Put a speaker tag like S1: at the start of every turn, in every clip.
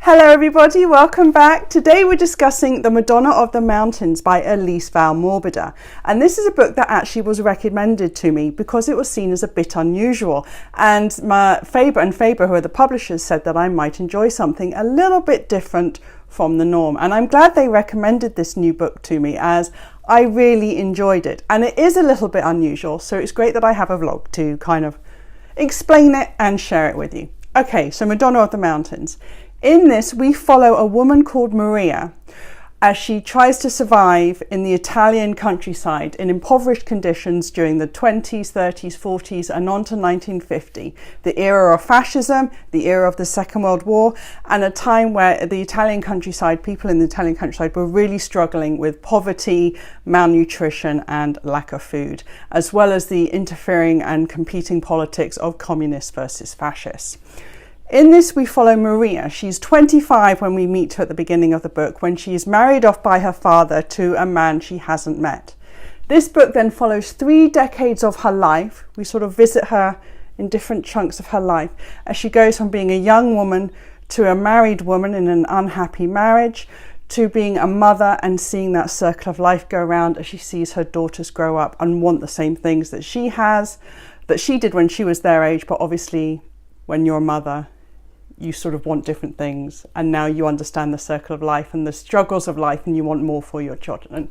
S1: Hello everybody, welcome back. Today we're discussing The Madonna of the Mountains by Elise Valmorbida. And this is a book that actually was recommended to me because it was seen as a bit unusual. And Faber, who are the publishers, said that I might enjoy something a little bit different from the norm. And I'm glad they recommended this new book to me as I really enjoyed it. And it is a little bit unusual, so it's great that I have a vlog to kind of explain it and share it with you. Okay, so Madonna of the Mountains. In this, we follow a woman called Maria as she tries to survive in the Italian countryside in impoverished conditions during the 20s, 30s, 40s and on to 1950, the era of fascism, the era of the Second World War, and a time where the Italian countryside, people in the Italian countryside were really struggling with poverty, malnutrition and lack of food, as well as the interfering and competing politics of communists versus fascists. In this, we follow Maria. She's 25 when we meet her at the beginning of the book, when she is married off by her father to a man she hasn't met. This book then follows 3 decades of her life. We sort of visit her in different chunks of her life as she goes from being a young woman to a married woman in an unhappy marriage, to being a mother and seeing that circle of life go around as she sees her daughters grow up and want the same things that she did when she was their age, but obviously when you're a mother, you sort of want different things, and now you understand the circle of life and the struggles of life, and you want more for your children.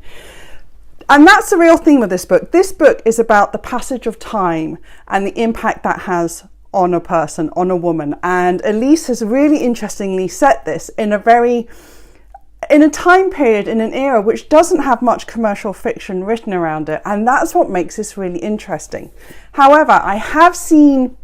S1: And that's the real theme of this book. This book is about the passage of time and the impact that has on a person, on a woman. And Elise has really interestingly set this in a time period, in an era which doesn't have much commercial fiction written around it, and that's what makes this really interesting. However, I have seen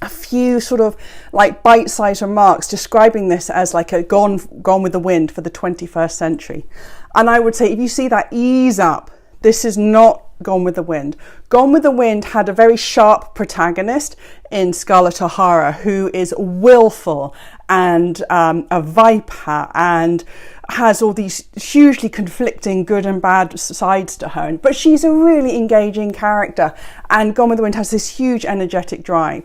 S1: a few sort of like bite-sized remarks describing this as like a gone with the wind for the 21st century. And I would say, if you see that, ease up. This is not Gone with the Wind. Gone with the Wind had a very sharp protagonist in Scarlett O'Hara who is willful and a viper and has all these hugely conflicting good and bad sides to her. But she's a really engaging character, and Gone with the Wind has this huge energetic drive.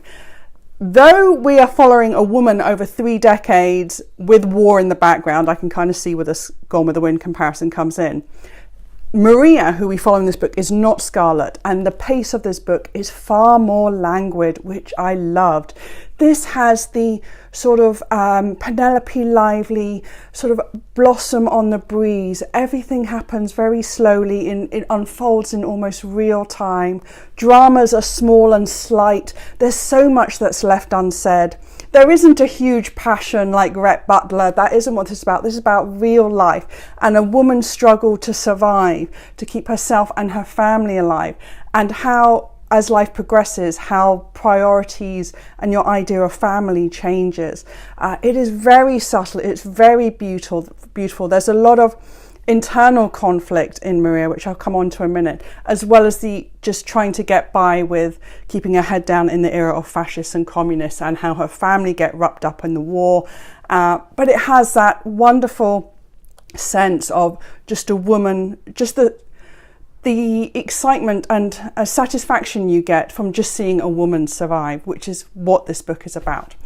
S1: Though we are following a woman over 3 decades with war in the background, I can kind of see where this Gone with the Wind comparison comes in. Maria, who we follow in this book, is not Scarlett, and the pace of this book is far more languid, which I loved. This has the sort of Penelope Lively sort of blossom on the breeze. Everything happens very slowly, it unfolds in almost real time. Dramas are small and slight. There's so much that's left unsaid. There isn't a huge passion like Rhett Butler. That isn't what this is about. This is about real life and a woman's struggle to survive, to keep herself and her family alive, and how, as life progresses, how priorities and your idea of family changes. It is very subtle. It's very beautiful. There's a lot of internal conflict in Maria, which I'll come on to in a minute, as well as the just trying to get by with keeping her head down in the era of fascists and communists, and how her family get wrapped up in the war. But it has that wonderful sense of just a woman, just the excitement and satisfaction you get from just seeing a woman survive, which is what this book is about.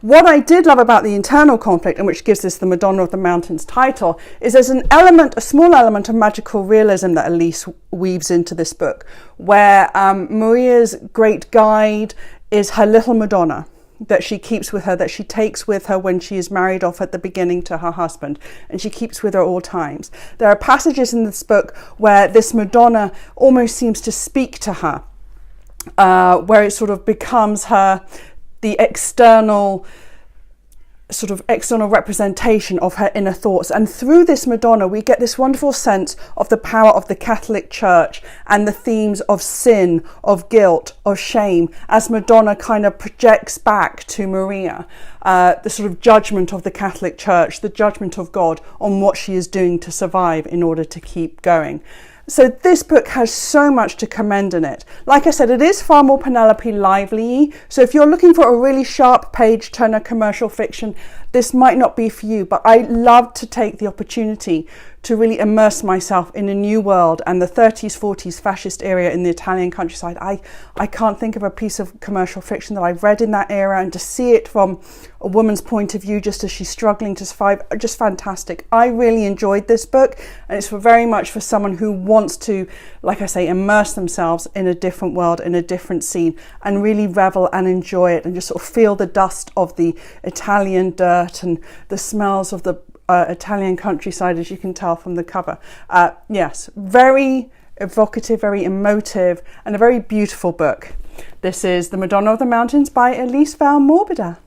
S1: What I did love about the internal conflict, and which gives this the Madonna of the Mountains title, is there's a small element of magical realism that Elise weaves into this book, where Maria's great guide is her little Madonna that she keeps with her, that she takes with her when she is married off at the beginning to her husband, and she keeps with her all times. There are passages in this book where this Madonna almost seems to speak to her, where it sort of becomes the external representation of her inner thoughts. And through this Madonna, we get this wonderful sense of the power of the Catholic Church and the themes of sin, of guilt, of shame, as Madonna kind of projects back to Maria, the sort of judgment of the Catholic Church, the judgment of God on what she is doing to survive in order to keep going. So this book has so much to commend in it. Like I said, it is far more Penelope Lively. So if you're looking for a really sharp page turner commercial fiction, this might not be for you, but I love to take the opportunity to really immerse myself in a new world and the 30s, 40s fascist era in the Italian countryside. I can't think of a piece of commercial fiction that I've read in that era, and to see it from a woman's point of view just as she's struggling to survive, just fantastic. I really enjoyed this book, and it's very much for someone who wants to, like I say, immerse themselves in a different world, in a different scene, and really revel and enjoy it, and just sort of feel the dust of the Italian dirt and the smells of the Italian countryside, as you can tell from the cover. Yes, very evocative, very emotive, and a very beautiful book. This is The Madonna of the Mountains by Elise Valmorbida.